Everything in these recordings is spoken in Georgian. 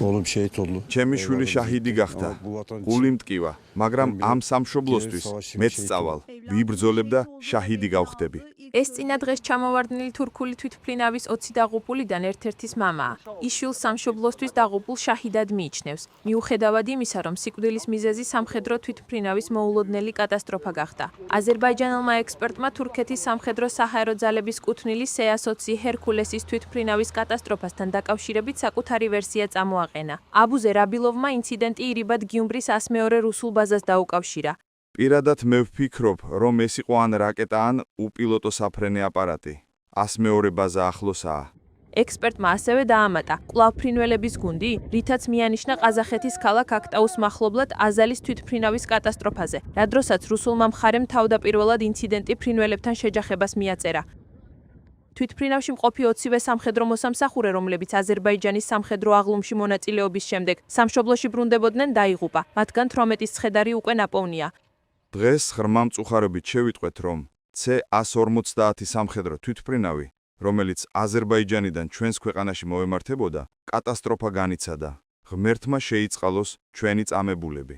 oğlum şehit oldu. ჩემი შვილი შაჰიდი გახდა. გული მტკივა, მაგრამ ამ სამშობლოსთვის მეც წავალ. ვიბრძოლებ და შაჰიდი გავხდები. ეს წინა დღეს ჩამოვარდნილი თურქული თვითმფრინავის 20 დაღუპულიდან ერთ-ერთის მამაა. ის შვილს სამშობლოსთვის დაღუპულ შაჰიდად მიიჩნევს. მიუხედავად იმისა, რომ სიკვდილის მიზეზი სამხედრო თვითმფრინავის მოულოდნელი კატასტროფა გახდა. აზერბაიჯანელმა ექსპერტმა თურქეთის სამხედრო საჰაერო ძალების კუთვნილი სეა-20 ჰერკულესის თვითმფრინავის კატასტროფასთან დაკავშირებით საკუთარი ვერსია წამოაყენა. აბუზე რაბილოვმა ინციდენტი ირიბად გიუმრის 102 რუსულ ბაზას დაუკავშირა. პირადად მე ვფიქრობ, რომ ეს იყო ან რაკეტა, ან უპილოტო საფრენი აპარატი. 102 ბაზა ახლოსაა. ექსპერტმა ასევე დაამატა, კვლავ ფრინველების გუნდი, რითაც მიანიშნა ყაზახეთის ქალაქ აქტაუს მახლობლად აზალის თვითმფრინავის კატასტროფაზე, რა დროსაც რუსულმა მხარემ თავდაპირველად ინციდენტი ფრინველებთან შეჯახებას მიაწერა. თვითმფრინავში მყოფი 20-ვე სამხედრო მოსამსახურე, რომლებიც აზერბაიჯანის სამხედრო აღლუმში მონაწილეობის შემდეგ სამშობლოში ბრუნდებოდნენ, დაიღუპა. მათგან 18-ის ცხედარი უკვე ნაპოვნია. დღეს ღრმა მწუხარებით შევიტყვეთ, რომ C-150 სამხედრო თვითმფრინავი, რომელიც აზერბაიჯანიდან ჩვენს ქვეყანაში მოემართებოდა, კატასტროფა განიცადა. ღმერთმა შეიწყალოს ჩვენი წამებულები.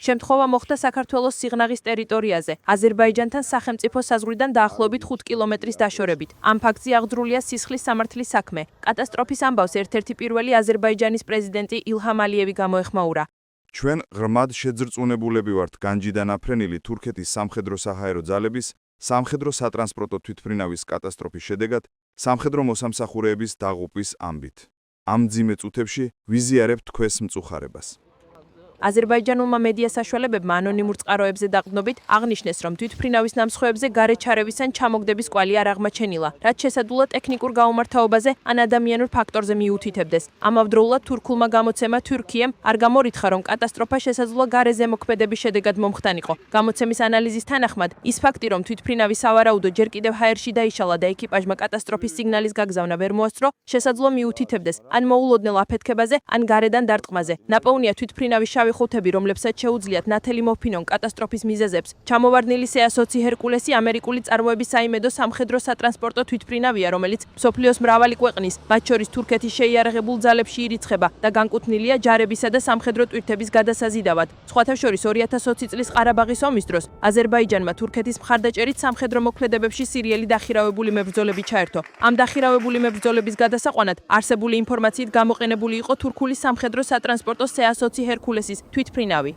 შემთხვევა მოხდა საქართველოს სიღნაღის ტერიტორიაზე, აზერბაიჯანთან სახელმწიფო საზღვრიდან დაახლოებით 5 კილომეტრის დაშორებით. ამ ფაქტზე აღძრულია სისხლის სამართლის საქმე. კატასტროფის ამბავს ერთ-ერთი პირველი აზერბაიჯანის პრეზიდენტი ილჰამ ალიევი გამოეხმაურა. ჩვენ ღრმად შეძრწუნებულები ვართ განჯიდან აფრენილი თურქეთის სამხედრო საჰაერო ძალების სამხედრო სატრანსპორტო თვითმფრინავის კატასტროფის შედეგად სამხედრო მოსამსახურეების დაღუპვის ამბით. ამ მძიმე წუთებში ვიზიარებთ თქვენს მწუხარებას. აზერბაიჯანულმა მედია საშუალებებმა ანონიმურ წყაროებზე დაყრდნობით აღნიშნეს, რომ თვითმფრინავის ნამსხვრევებზე გარეთ ჩარევის ან ჩამოგდების კვალი არ აღმოჩენილა, რაც შესაძლოა ტექნიკურ გაუმართავობაზე ან ადამიანურ ფაქტორზე მიუთითებდეს. ამავდროულად თურქულმა გამოცემა თურქიემ არ გამორიცხა, რომ კატასტროფა შესაძლოა გარეზე მოქმედების შედეგად მომხდანიყო. გამოცემის ანალიზის თანახმად, ის ფაქტი, რომ თვითმფრინავი სავარაუდო ჯერ კიდევ ჰაერში დაიშალა და ეკიპაჟმა კატასტროფის სიგნალის გაგზავნა ვერ მოასწრო, შესაძლოა მიუთითებდეს ან მოულოდნელ აფეთქებაზე, ან გარედან დარტყმაზე. ნაპოვნია თვითმფრინავის შავი ხუთები, რომლებსაც შეუძლიათ ნათელი მოფინონ კატასტროფის მიზეზებს. ჩამოვარდნილი სეა-20 ჰერკულესი ამერიკული წარმოების საიმედო სამხედრო სატრანსპორტო თვითმფრინავია, რომელიც მსოფლიოს მრავალი ქვეყნის, მათ შორის თურქეთის შეიარაღებულ ძალებში ირიცხება და განკუთვნილია ჯარებისა და სამხედრო ტვირთების გადასაზიდავად. სხვათა შორის 2020 წლის ყარაბაღის ომის დროს აზერბაიჯანმა თურქეთის მხარდაჭერით სამხედრო მოქმედებებში სირიელი დახირავებული მებრძოლები ჩაერთო. ამ დახირავებული მებრძოლების გადასაყვანად არსებული ინფორმაციით გამოყენებული იყო თურქული სამხედრო სატრანსპორტო სეა-20 ჰერკულესის თვითმფრინავი.